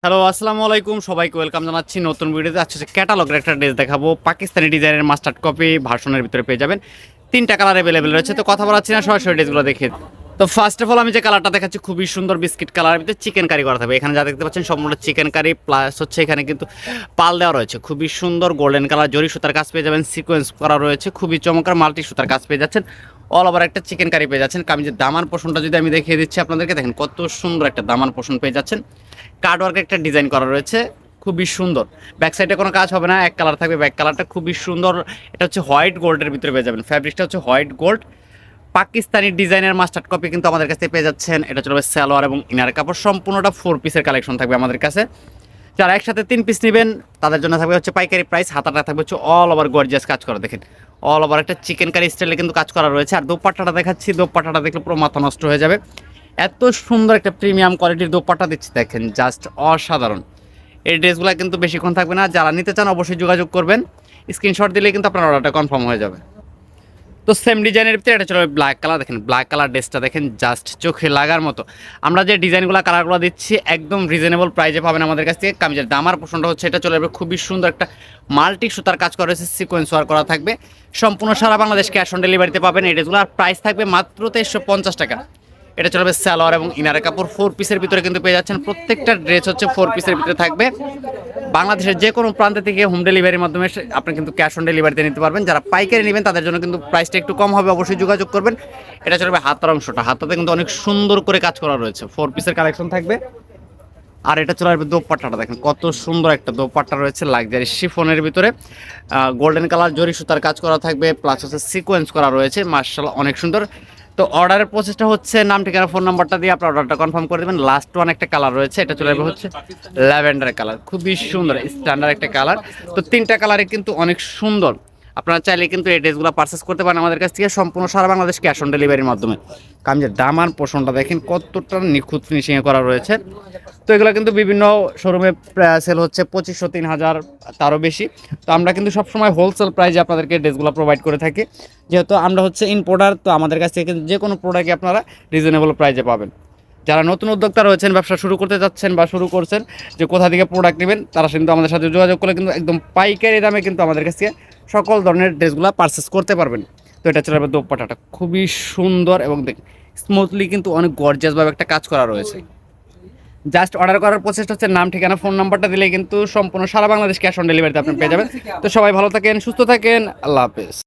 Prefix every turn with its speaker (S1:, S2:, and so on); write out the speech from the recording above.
S1: Hello, আসসালামু আলাইকুম। সবাইকে ওয়েলকাম জানাচ্ছি নতুন ভিডিওতে। আজকে ক্যাটালগের একটা ড্রেস দেখাবো। পাকিস্তানি ডিজাইনের মাস্টার্ড কপি ভার্সনের ভিতরে পেয়ে যাবেন। ৩টা কালার অ্যাভেলেবেল রয়েছে। তো কথা বলাচ্ছি না, সরাসরি ড্রেসগুলো দেখে। তো ফার্স্ট অফ অল আমি যে কালারটা দেখাচ্ছি খুবই সুন্দর বিস্কিট কালারের ভিতরে চিকেন কারি করা থাকবে। এখানে যা দেখতে পাচ্ছেন সম্পূর্ণ চিকেন কারি প্লাস হচ্ছে এখানে কিন্তু পাল দেওয়া রয়েছে। খুবই সুন্দর গোল্ডেন কালার জরি সুতার কাজ পেয়ে যাবেন। সিকোয়েন্স করা রয়েছে, খুবই চমৎকার মাল্টি সুতার কাজ পেয়ে যাচ্ছেন। অল ওভার একটা চিকেন কারি পেয়ে যাচ্ছেন। কামিজের দামান পোষণটা যদি আমি দেখিয়ে দিচ্ছি আপনাদেরকে, দেখেন কত সুন্দর একটা দামান পোষণ পেয়ে যাচ্ছেন। কার্ড ওয়ার্কের একটা ডিজাইন করা রয়েছে, খুবই সুন্দর। ব্যাক সাইডে কোনো কাজ হবে না, এক কালার থাকবে। ব্যাক কালারটা খুবই সুন্দর। এটা হচ্ছে হোয়াইট গোল্ডের ভিতরে পেয়ে যাবেন। ফ্যাব্রিকটা হচ্ছে হোয়াইট গোল্ড। পাকিস্তানি ডিজাইনের মাস্টার্ড কপি কিন্তু আমাদের কাছে পেয়ে যাচ্ছেন। এটা চলবে সালোয়ার এবং ইনার কাপড়, সম্পূর্ণটা 4 পিসের কালেকশন থাকবে আমাদের কাছে। যারা একসাথে 3 পিস নেবেন তাদের জন্য থাকবে হচ্ছে পাইকারি প্রাইস। হাতাটা থাকবে হচ্ছে অল ওভার গর্জিয়াস কাজ করা, দেখেন অল ওভার একটা চিকেন কারি স্টাইলে কিন্তু কাজ করা রয়েছে। আর দোপাট্টাটা দেখাচ্ছি, দোপাট্টাটা দেখলে পুরো মাথা নষ্ট হয়ে যাবে। এত সুন্দর একটা প্রিমিয়াম কোয়ালিটির দোপাট্টা দিচ্ছি, দেখেন জাস্ট অসাধারণ। এই ড্রেসগুলো কিন্তু বেশিক্ষণ থাকবে না। যারা নিতে চান অবশ্যই যোগাযোগ করবেন, স্ক্রিনশট দিলে কিন্তু আপনার অর্ডারটা কনফার্ম হয়ে যাবে। তো সেম ডিজাইনের ভিতরে এটা চলে ব্ল্যাক কালার, দেখেন ব্ল্যাক কালার ড্রেসটা দেখেন জাস্ট চোখে লাগার মতো। আমরা যে ডিজাইনগুলো কালারগুলো দিচ্ছি একদম রিজনেবল প্রাইসে পাবেন আমাদের কাছ থেকে। কামিজের দামার পোষণটা হচ্ছে এটা চলে যাবে খুবই সুন্দর একটা মাল্টি সুতার কাজ করা রয়েছে, সিকোয়েন্স ওয়ার করা থাকবে। সম্পূর্ণ সারা বাংলাদেশ ক্যাশ অন ডেলিভারিতে পাবেন এই ড্রেসগুলো। আর প্রাইস থাকবে মাত্র 2350 টাকা। এটা চলবে সালোয়ার এবং ইনার কাপড় 4 পিসের ভিতরে কিন্তু পেয়ে যাচ্ছেন। প্রত্যেকটা ড্রেস হচ্ছে 4 পিসের ভিতরে থাকবে। বাংলাদেশের যে কোনো প্রান্ত থেকে হোম ডেলিভারির মাধ্যমে আপনি কিন্তু ক্যাশ অন ডেলিভারিতে নিতে পারবেন। যারা পাইকারি নেবেন তাদের জন্য কিন্তু প্রাইসটা একটু কম হবে, অবশ্যই যোগাযোগ করবেন। এটা চলবে হাতার অংশটা, হাতাতে কিন্তু অনেক সুন্দর করে কাজ করা রয়েছে, 4 পিসের কালেকশন থাকবে। আর এটা চলে আসবে দোপাট্টাটা, দেখেন কত সুন্দর একটা দোপাট্টা রয়েছে লাক্সারি শিফনের ভিতরে। গোল্ডেন কালার জরি সুতার কাজ করা থাকবে, প্লাস হচ্ছে সিকোয়েন্স করা রয়েছে, মার্শাল্লাহ অনেক সুন্দর। তো অর্ডারের প্রসেসটা হচ্ছে নাম ঠিকানা ফোন নাম্বারটা দিয়ে আপনার অর্ডারটা কনফার্ম করে দেবেন। লাস্ট ওয়ান একটা কালার রয়েছে, এটা চলে যাবে হচ্ছে ল্যাভেন্ডার কালার, খুবই সুন্দর স্ট্যান্ডার্ড একটা কালার। তো 3টা কালারে কিন্তু অনেক সুন্দর। আপনারা চাইলে কিন্তু এই ড্রেসগুলো পারচেস করতে পারেন আমাদের কাছ থেকে সম্পূর্ণ সারা বাংলাদেশ ক্যাশ অন ডেলিভারির মাধ্যমে। কামিজের দাম আর পোষণটা দেখেন কতটা নিখুঁত ফিনিশিংয়ে করা রয়েছে। তো এগুলো কিন্তু বিভিন্ন শোরুমে সেল হচ্ছে 2500 3000 তারও বেশি। তো আমরা কিন্তু সবসময় হোলসেল প্রাইসে আপনাদেরকে ড্রেসগুলো প্রোভাইড করে থাকি, যেহেতু আমরা হচ্ছে ইম্পোর্টার। তো আমাদের কাছ থেকে যে কোনো প্রোডাক্টই আপনারা রিজনেবল প্রাইসে পাবেন। যারা নতুন উদ্যোক্তা রয়েছেন, ব্যবসা শুরু করতে যাচ্ছেন বা শুরু করছেন, যে কোথা থেকে প্রোডাক্ট নেবেন, তারা কিন্তু আমাদের সাথে যোগাযোগ করলে কিন্তু একদম পাইকারি দামে কিন্তু আমাদের কাছ থেকে সকল ধরনের ড্রেসগুলো পারচেস করতে পারবেন। তো এটা চলে যাবে দোপাট্টাটা খুবই সুন্দর এবং দেখুন স্মুথলি কিন্তু অনেক গর্জিয়াসভাবে একটা কাজ করা রয়েছে। জাস্ট অর্ডার করার প্রসেসটা হচ্ছে নাম ঠিকানা ফোন নাম্বারটা দিলে কিন্তু সম্পূর্ণ সারা বাংলাদেশ ক্যাশ অন ডেলিভারিতে আপনি পেয়ে যাবেন। তো সবাই ভালো থাকেন, সুস্থ থাকেন, আল্লাহ হাফেজ।